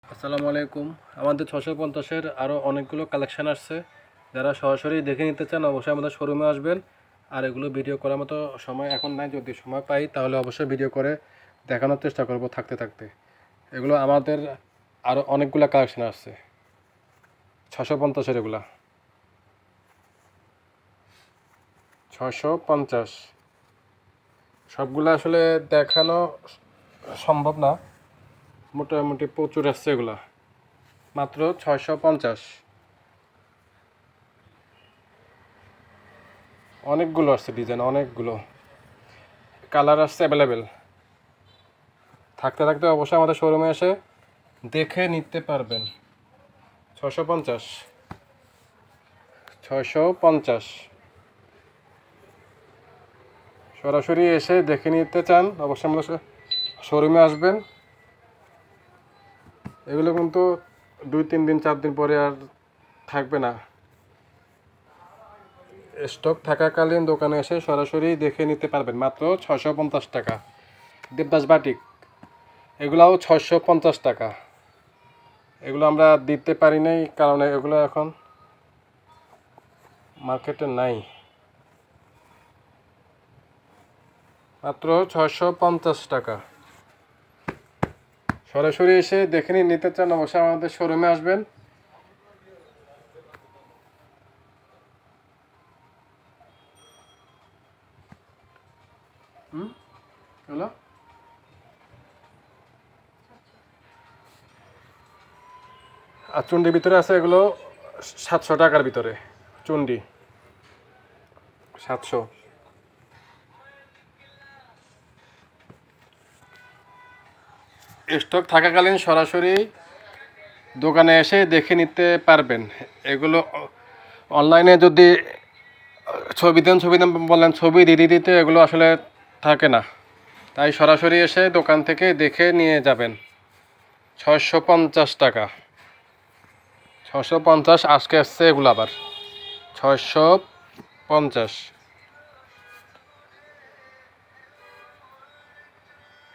আসসালামু আলাইকুম। আমাদের 650-এর আরও অনেকগুলো কালেকশান আসছে। যারা সরাসরি দেখে নিতে চান অবশ্যই আমাদের শোরুমে আসবেন। আর এগুলো ভিডিও করার মতো সময় এখন নাই, যদি সময় পাই তাহলে অবশ্যই ভিডিও করে দেখানোর চেষ্টা করব থাকতে থাকতে। এগুলো আমাদের আরও অনেকগুলো কালেকশান আসছে 650-এর। এগুলা 650 সবগুলো আসলে দেখানো সম্ভব না, মোটামুটি প্রচুর আসছে এগুলা। মাত্র 650, অনেকগুলো আসছে ডিজাইন, অনেকগুলো কালার আসছে অ্যাভেলেবেল। থাকতে থাকতে অবশ্যই আমাদের শোরুমে এসে দেখে নিতে পারবেন। 650 650 সরাসরি এসে দেখে নিতে চান অবশ্যই আমাদের শোরুমে আসবেন। এগুলো কিন্তু 2-3 দিন 4 দিন পরে আর থাকবে না। স্টক থাকাকালীন দোকানে এসে সরাসরি দেখে নিতে পারবেন। মাত্র 650 টাকা। দেবদাস বাটিক এগুলাও 650 টাকা। এগুলো আমরা দিতে পারি নাই কারণ এগুলো এখন মার্কেটে নাই। মাত্র 650 টাকা। সরাসরি এসে দেখে নিতে চান অবশ্যই আমাদের শোরুমে আসবেন। হলো আর চুন্ডির ভিতরে আছে এগুলো 700 টাকার ভিতরে। চুন্ডি 700। স্টক থাকাকালীন সরাসরি দোকানে এসে দেখে নিতে পারবেন। এগুলো অনলাইনে যদি ছবি দেন বলেন, ছবি দিতে এগুলো আসলে থাকে না, তাই সরাসরি এসে দোকান থেকে দেখে নিয়ে যাবেন। 650 টাকা। 650 আজকে আসছে এগুলো আবার 650।